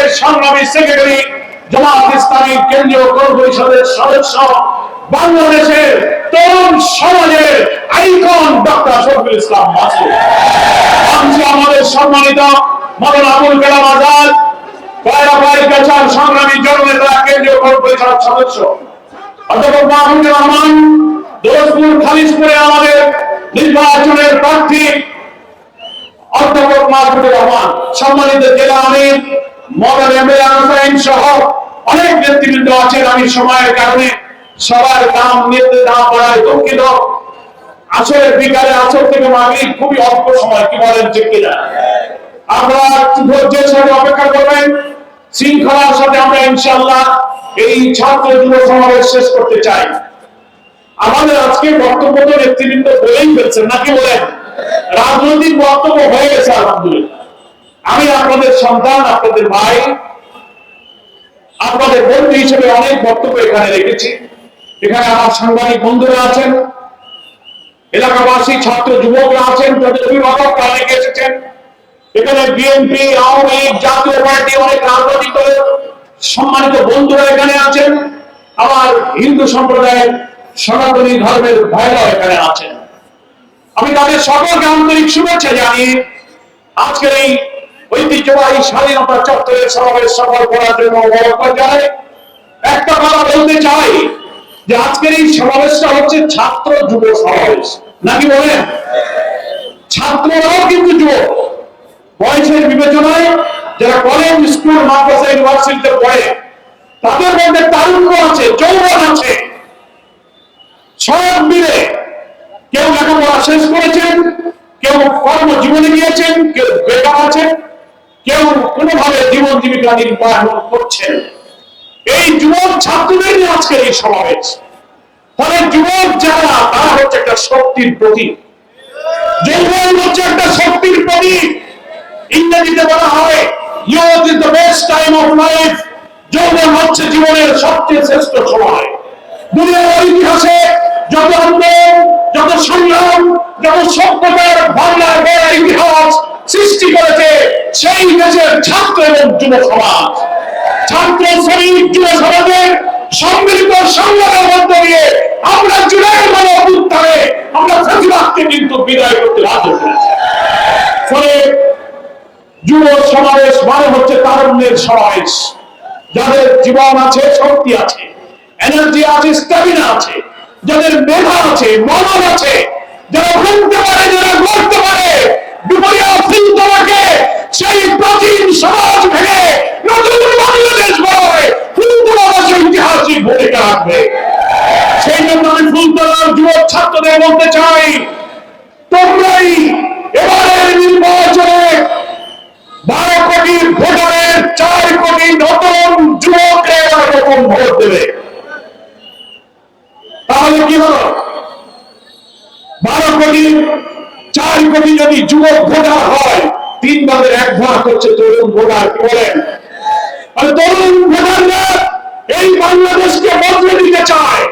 বাংলাদেশের সংগ্রামী সেক্রেটারি, জামাত ইসলামী কেন্দ্রীয় কর পরিষদের সদস্য, বাংলাদেশের তরুণ সমাজের আইকন ডক্টর শফিকুল ইসলাম মাসুদ। আমাদের সম্মানিত মাওলানা আবুল কালাম আজাদ, সংগ্রামী জননেতা, কেন্দ্রীয় কর পরিষদ সদস্য অধ্যাপক মাহমুদুর রহমান, দোলপুর খালিশপুরে আমাদের নির্বাচনের প্রার্থী অধ্যাপক মাহমুদুর রহমান, সম্মানিত জেলা আমির মডেল এমএলএ হোসেন সহ অনেক নেতৃবৃন্দ আছেন। আমি সময়ের কারণে সবার নাম নিতে না পারায় দুঃখিত। আসলে বিকালে আসর থেকে মাগরিব খুবই অল্প সময়, কি বলেন ঠিক কিনা? আপনারা ধৈর্যের সাথে অপেক্ষা করবেন, শৃঙ্খলার সাথে আমরা ইনশাআল্লাহ এই ছাত্র যুব সমাবেশ শেষ করতে চাই। আমাদের আজকে বক্তব্য তো নেতৃবৃন্দ বলেই ফেলছেন, নাকি বলেন? রাজনৈতিক বক্তব্য হয়ে গেছে আলহামদুলিল্লাহ। আমি আপনাদের সন্তান, আপনাদের ভাই, আপনাদের বন্ধু হিসেবে অনেক বক্তব্য এখানে রেখেছি। এখানে আমার সাংবাদিক বন্ধুরা আছেন, এলাকাবাসী, ছাত্র যুবকরা আছেন, তাদের অভিভাবকরা অনেকে এসেছেন। এখানে বিএনপি, আওয়ামী লীগ, জাতীয় পার্টি, অনেক রাজনৈতিক দলের সম্মানিত বন্ধুরা এখানে আছেন। আমার হিন্দু সম্প্রদায়ের সনাতনী ধর্মের ভাইরা এখানে আছেন। আমি তাদের সকলকে আন্তরিক শুভেচ্ছা জানিয়ে আজকের এই ঐতিহ্যবাহী স্বাধীনতা চত্বরের সমাবেশ সফল করার জন্য অনুরোধ জানাই। একটা কথা বলতে চাই যে আজকের এই সমাবেশটা হচ্ছে ছাত্র যুব সমাবেশ, নাকি বলেন? ছাত্ররাও কিন্তু যুবক, বয়সের বিবেচনায় যারা কলেজ, স্কুল, মাদ্রাসা, ইউনিভার্সিটিতে পড়ে তাদের মধ্যে তারুণ্য আছে, যৌবন আছে, সব মিলে কেউ লেখাপড়া শেষ করেছেন, কেউ কর্মজীবনে গিয়েছেন, কেউ বেকার আছেন, কেউ কোনোভাবে জীবন জীবিকা নির্বাহ করছেন। এই যুবক ছাত্রদের আজকে এই সমাবেশ। ফলে যুবক যারা, তারা হচ্ছে একটা শক্তির প্রতীক। যৌবন হচ্ছে একটা শক্তির প্রতীক। ইংরেজিতে বলা হয় youth is the best time of life. যৌবন হচ্ছে জীবনের সবচেয়ে শ্রেষ্ঠ সময়। দুনিয়ার ইতিহাসে যত আন্দোলন, যত সংগ্রাম, যত সভ্যতার বাংলার বড় ইতিহাস সৃষ্টি করেছে সেই দেশের ছাত্র এবং যুব সমাজ। ছাত্র শ্রমিক যুব সমাজের সম্মিলিত সংগ্রামের মধ্য দিয়ে আমরা জুলাইয়ের গণ অভ্যুত্থানে আমরা ফ্যাসিবাদকে কিন্তু বিদায় করতে বাধ্য করেছি। ফলে যুব সমাবেশ মানে হচ্ছে তারুণ্যের সমাবেশ। যাদের জীবন আছে, শক্তি আছে, এনার্জি আছে, স্ট্যামিনা আছে, যাদের মেধা আছে, মনন আছে, যারা ভাঙতে পারে, যারা গড়তে পারে, বিপরীত চিন্তাকে সেই প্রাচীন সমাজ ভেঙে নতুন বাংলাদেশ গড়ে ফুলতলা সেই ঐতিহাসিক ভূমিকা রাখবে। সেই জন্য আমি ফুলতলার যুবক ছাত্রদের বলতে চাই, তোমরাই এবারের নির্বাচনে 12 কোটি ভোটারের 4 কোটি নতুন যুবককে এবার নতুন ভোট দেবে। তাহলে কি হলো? 12 কোটি 4 কোটি যদি যুবক ভোটার হয়, 3 ভাগের 1 ভাগ হচ্ছে তরুণ ভোটার। কি বলেন? আর তরুণ ভোটাররা এই বাংলাদেশকে বদলে দিতে চায়।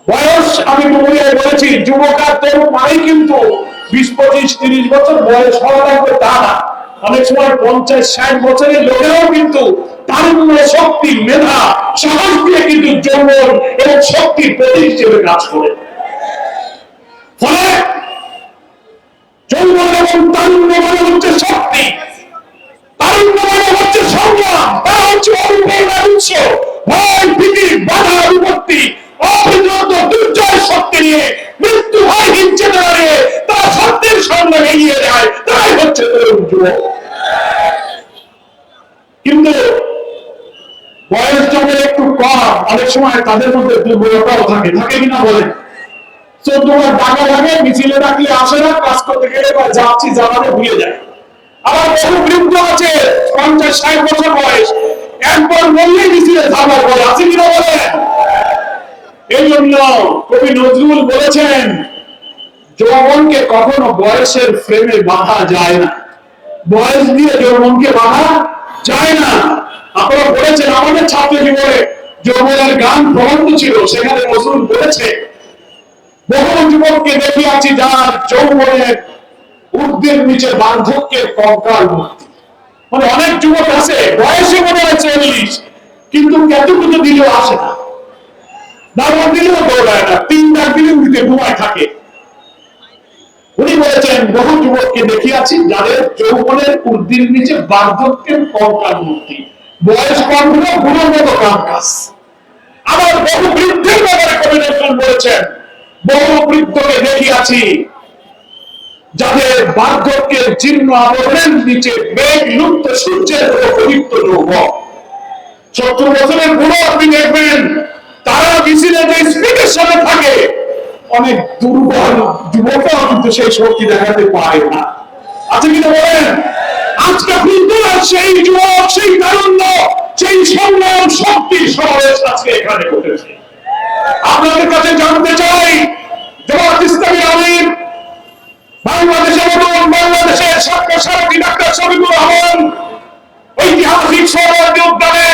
বয়স আমি বলেছি, যুবক আর তরুণ মানে কিন্তু 20, 25, 30 বছর বয়স হওয়া লাগবে তা না। অনেক সময় 50, 60 বছরের লোকেরাও কিন্তু তারুণ্য, শক্তি, মেধা, সাহস দিয়ে কিন্তু যৌবন এবং শক্তির প্রতীক হিসেবে কাজ করে। ফলে যৌবন এবং তারুণ্য মানে হচ্ছে শক্তি, তারুণ্য মানে হচ্ছে সংগ্রাম, তা হচ্ছে অনুপ্রেরণার উৎস। ভয়, ভীতি, বাধা, বিপত্তি, অপ্রতিরোধ দুর্জয় শক্তি নিয়ে, মৃত্যু ভয়হীন চেতনা নিয়ে তারা সত্যের সঙ্গে এগিয়ে যায়, তাই হচ্ছে তরুণ যুবক। কিন্তু বয়স যখন একটু কম, অনেক সময় তাদের মধ্যে দুর্বলতাও থাকে, থাকে কিনা বলেন? 14 বার ডাকা লাগে, মিছিলে ডাকলে আসে না, কাজ করতে গেলে বা যাচ্ছি জানাতে ভুলে যায়। আবার বহু বৃদ্ধ আছে 50, 60 বছর বয়স, একবার বললেই মিছিলে ঝামেলা করে, আছে কিনা বলেন? এই জন্য কবি নজরুল বলেছেন, যৌবনকে কখনো বয়সের ফ্রেমে বাঁধা যায় না। বয়স দিয়ে যৌবনকে বাঁধা যায় না। আপনারা বলেছেন আমাদের ছাত্র জীবনে যৌবনের গান প্রবন্ধ ছিল, সেখানে নজরুল বলেছে, বহু যুবককে দেখিয়াছি যার যৌবনের ঊর্ধ্বের নিচে বার্ধক্যের কঙ্কাল মূর্তি। মানে অনেক যুবক আছে বয়সে মনে হয় 40, কিন্তু কতটুকু দিলেও আসে না, দাঁড়া দিলেও দৌড়ায় না, 3 দিনের দিকে ঘুমায় থাকে। উনি বলেছেন বহু যুবককে দেখিয়াছি যাদের যৌবনের ঊর্ধ্বের নিচে বার্ধক্যের কঙ্কাল মূর্তি, বয়স কম হলেও গুণের মতো কাম কাজ। আবার বহু বৃদ্ধের ব্যাপারে কবি নজরুল বলেছেন বহু বৃদ্ধকে দেখিয়াছি যাদের বার্ধক্যের জীর্ণ আবরণের নিচে মেঘ লুপ্ত সূর্যের মতো পবিত্র যৌবন। 70 বছরের বুড়ো আপনি দেখবেন তারা মিছিলে যে স্পিডের সাথে থাকে, অনেক দুর্বল যুবকরাও কিন্তু সেই শক্তি দেখাতে পারে না। আচ্ছা কিনা বলেন? আজকে ফুলতলার সেই যুবক, সেই তারুণ্য, সেই সংগ্রাম শক্তির সমাবেশ আজকে এখানে ঘটেছে। আপনাদের কাছে জানতে চাই, জামাত ইসলামী আমির বাংলাদেশের মতন বাংলাদেশের সাক্ষী ডাক্তার শফিকুর রহমান ঐতিহাসিক সোহরাওয়ার্দী উদ্যানে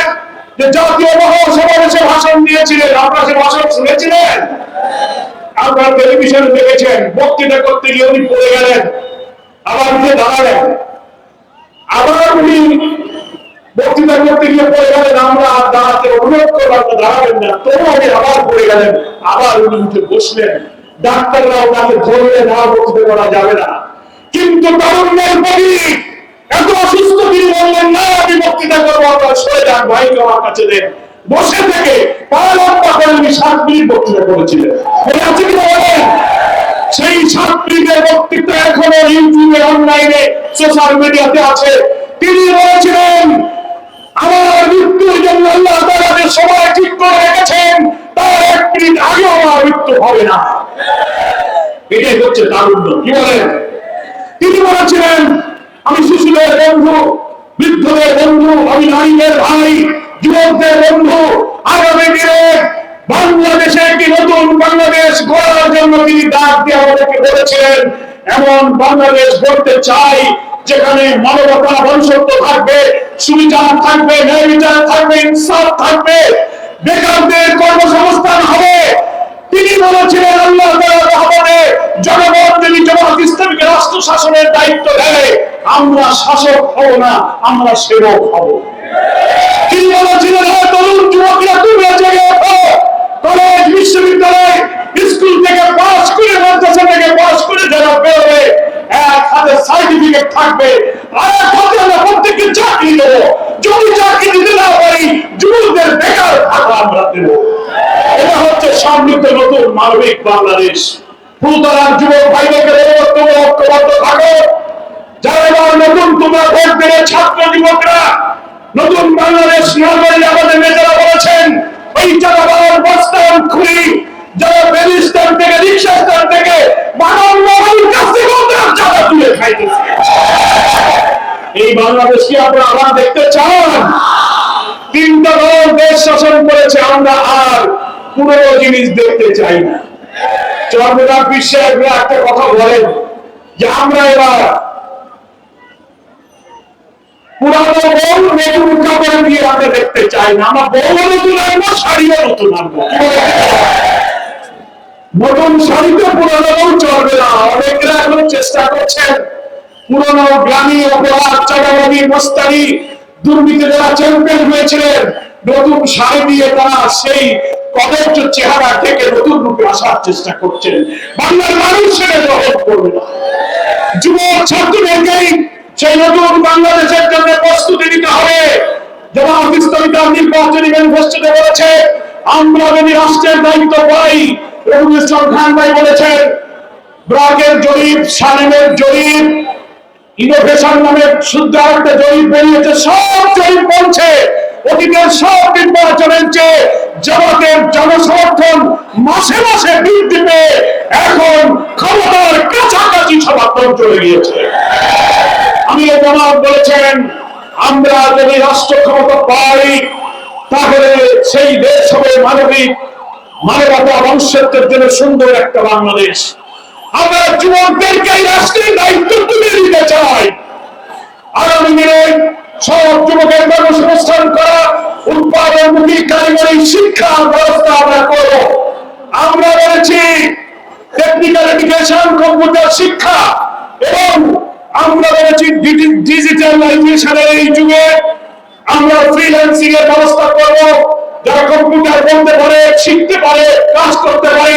যে জাতীয় মহাসমাবেশে ভাষণ দিয়েছিলেন, আপনারা সে ভাষণ শুনেছিলেন? আপনারা টেলিভিশনে দেখেছেন। বক্তৃতা করতে গিয়ে উনি পড়ে গেলেন, আবার উঠে দাঁড়ালেন, আবার উনি বক্তৃতা করতে গিয়ে পড়ে গেলেন। আমরা দাঁড়াতে অনুরোধ করলাম দাঁড়াবেন না, তবু উনি আবার পড়ে গেলেন, আবার উনি উঠে বসলেন। ডাক্তাররা ওনাকে ধরলেন, আর বক্তৃতা করা যাবে না। কিন্তু তারুণ্যের প্রতি এত অসুস্থ তিনি বললেন না, আমি বক্তৃতা করবো, আপনার সরে যান, ভাইকে আমার কাছে দেন। বসে থেকে পালনটা করে উনি 7 মিনিট বক্তৃতা করেছিলেন। মনে আছে কিনা বলেন? সেই 7 মিনিটের বক্তৃতা এখনো ইউটিউবে, অনলাইনে, সোশ্যাল মিডিয়াতে আছে। তিনি বলেছিলেন আমার মৃত্যুর জন্য আল্লাহ তাআলা যে সময় ঠিক করে রেখেছেন তার 1 মিনিট আগেও আমার মৃত্যু হবে না। এটাই হচ্ছে তারুণ্য। কি বলেন? তিনি বলেছিলেন আমি শিশুদের বন্ধু, বৃদ্ধদের বন্ধু, আমি নারীদের ভাই, যুবকদের বন্ধু। আগামী দিনে বাংলাদেশে একটি নতুন বাংলাদেশ গড়ার জন্য তিনি ডাক দিয়ে আমাদেরকে বলেছিলেন এমন বাংলাদেশ গড়তে চাই যেখানে মানবতা, মনুষ্যত্ব থাকবে, সুবিচার থাকবে, ন্যায় বিচার থাকবে, ইনসাফ থাকবে, বেকারদের কর্মসংস্থান হবে। তিনি বলেছিলেন আল্লাহ তাআলা রহমতে জনগণ যদি জামাত ইসলামীকে রাষ্ট্র শাসনের দায়িত্ব দেয়, আমরা শাসক হব না, আমরা সেবক হব। তিনি বলেছিলেন তরুণ যুবকরা তোমরা জেগে ওঠো, কলেজ, বিশ্ববিদ্যালয়, স্কুল থেকে পাস করে, মাদ্রাসা থেকে পাস করে যারা বেরোবে, এক হাতে সার্টিফিকেট থাকবে, আর এক হাতে আমরা প্রত্যেককে চাকরি দেবো। যদি চাকরি দিতে না পারি, যুবকদের বেকার ভাতা আমরা দেবো। এটা হচ্ছে সমৃদ্ধ নতুন মানবিক বাংলাদেশ। ফুলতলার যুবক ভাইদেরকে ঐক্যবদ্ধ থাকো। যারা এবার নতুন তোমরা ভোট দেবে, ছাত্র যুবকরা, নতুন বাংলাদেশ নগরী আমাদের নেতারা বলেছেন ওই চাঁদাবাজ, বস্তান, খুনি, যারা বেরিস্তান থেকে, রিক্সা স্ট্যান্ড থেকে মানব নগরীর কাছ থেকে চাঁদা তুলে খাইতেছে। এই বাংলাদেশকে আপনারা আবার দেখতে চান? 3টা দল দেশ শাসন করেছে, আমরা আর পুরো জিনিস দেখতে চাই না। চরমনার বিশ্বের একটা কথা বলেন যে আমরা এবার পুরানো বউ নতুন কাপড় দিয়ে আমরা দেখতে চাই না, আমরা বউ নতুন আনবো, শাড়িও নতুন আনবো। নতুন শাড়িতে পুরানো বউ চলবে না। অনেকরা এখন চেষ্টা করছেন পুরনো গ্লানি, অপরাধ, চাঁদাবাজি, মস্তানি, দুর্নীতি যারা চ্যাম্পিয়ন হয়েছিলেন, নতুন শাড়ি দিয়ে তারা সেই কদর্য চেহারা থেকে নতুন রূপে আসার চেষ্টা করছেন। বাংলার মানুষ সেটা গ্রহণ করবে না। যুবক ছাত্রদেরকেই সেই নতুন বাংলাদেশের জন্য প্রস্তুতি নিতে হবে। জামাত ইসলামী তার নির্বাচনী ম্যানিফেস্টোতে বলেছে আমরা যদি রাষ্ট্রের দায়িত্ব পাই, রবীন্দ্র ইসলাম খান ভাই বলেছেন ব্র্যাকের জরিপ, সালেমের জরিপ, ইনোভেশন নামে শুদ্ধ একটা জরিপ বেরিয়েছে, সব জরিপ বলছে অতীতের সব নির্বাচনের চেয়ে জামাতের জনসমর্থন মাসে মাসে বৃদ্ধি পেয়ে এখন ক্ষমতার কাছাকাছি সমর্থন চলে গিয়েছে। আমি জামাত বলেছেন আমরা যদি রাষ্ট্র ক্ষমতা পাই তাহলে সেই দেশ হবে মানবিক, মানবতা, মনুষ্যত্বের জন্য সুন্দর একটা বাংলাদেশ। আমরা যুবকদেরকে এই রাষ্ট্রের দায়িত্ব তুলে দিতে চাই। আগামী দিনে সব যুবকের কর্মসংস্থান করা, উৎপাদনমুখী কারিগরি শিক্ষা ব্যবস্থা আমরা করব। আমরা বলেছি টেকনিক্যাল এডুকেশন, কম্পিউটার শিক্ষা, এবং আমরা বলেছি ডিজিটাল গ্লোবালাইজেশনের এই যুগে আমরা ফ্রিল্যান্সিং এর ব্যবস্থা করব। যারা কম্পিউটার বলতে পারে, শিখতে পারে, কাজ করতে পারে,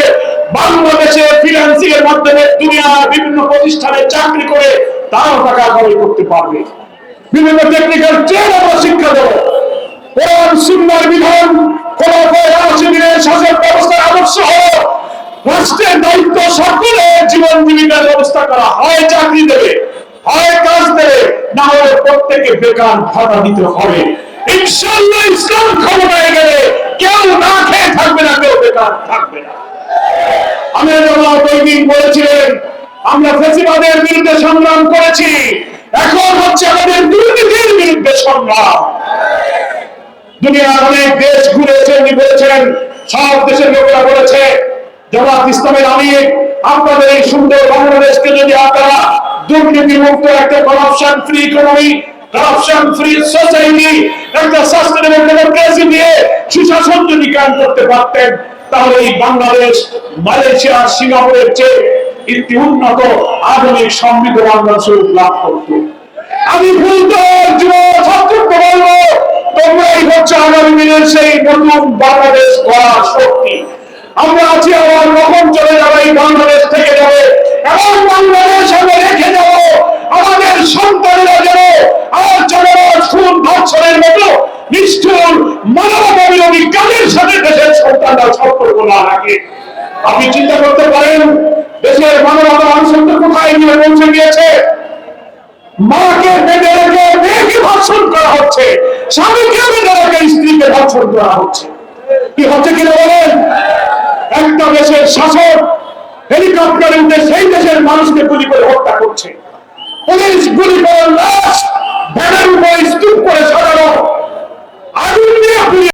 বাংলাদেশে ফ্রিল্যান্সিং এর মাধ্যমে দুনিয়ার বিভিন্ন প্রতিষ্ঠানে চাকরি করে তারাও টাকা কামাই করতে পারবে। বিভিন্ন টেকনিক্যাল ট্রেড আমরা শিক্ষা দেব। কোরআন সুন্নাহর বিধান, খোলাফায়ে রাশিদিনের শাসন ব্যবস্থার আদর্শ হলো রাষ্ট্রের দায়িত্ব সকলের জীবন জীবিকার ব্যবস্থা করা। হয় চাকরি দেবে, হয় কাজ দেবে, না হলে প্রত্যেকে বেকার ভাতা দিতে হবে। ইনশাআল্লাহ ইসলাম ক্ষমতায় গেলে কেউ না খেয়ে থাকবে না, কেউ বেকার থাকবে না। আমির জামাত ওই দিন বলেছিলেন, আমরা ফ্যাসিবাদের বিরুদ্ধে সংগ্রাম করেছি, এখন হচ্ছে আমাদের দুর্নীতির বিরুদ্ধে সংগ্রাম। দুনিয়ার অনেক দেশ ঘুরেছেন, বলেছেন, সব দেশের লোকেরা বলেছে, জামাত ইসলামের আমির, আপনাদের এই সুন্দর বাংলাদেশকে যদি আপনারা দুর্নীতি মুক্ত একটা corruption free economy, corruption free society, একটা সাস্টেনেবল ডেমোক্রেসি দিয়ে সুশাসন যদি কায়েম করতে পারতেন, তাহলে এই বাংলাদেশ মালয়েশিয়া, সিঙ্গাপুরের চেয়ে একটি উন্নত আধুনিক সমৃদ্ধ বাংলাদেশ লাভ করত। আমি বলতে যুব ছাত্রকে বলবো, তোমরাই হচ্ছে আগামী দিনের সেই নতুন বাংলাদেশ গড়ার শক্তি। আমরা আছি, আবার কখন চলে যাবে, এই বাংলাদেশ থেকে যাবে, এবং বাংলাদেশ আমরা রেখে যাব। আমাদের সন্তানেরা যেন আর জনগণ খুন ধর্ষণের মতো নিষ্ঠুর মানবতা বিরোধী কাজের সাথে দেশের সন্তানরা সম্পর্ক না রাখে। আপনি চিন্তা করতে পারেন, দেশের মানবতা মানুষের কোথায় গিয়ে পৌঁছে গিয়েছে। মাকে বেঁধে রেখে মেয়েকে ধর্ষণ করা হচ্ছে, স্বামীকে বেঁধে রেখে স্ত্রীকে ধর্ষণ করা হচ্ছে। কি হচ্ছে কিনা বলেন? একটা দেশের শাসক হেলিকপ্টারে উঠে সেই দেশের মানুষকে গুলি করে হত্যা করছে, পুলিশ গুলি করে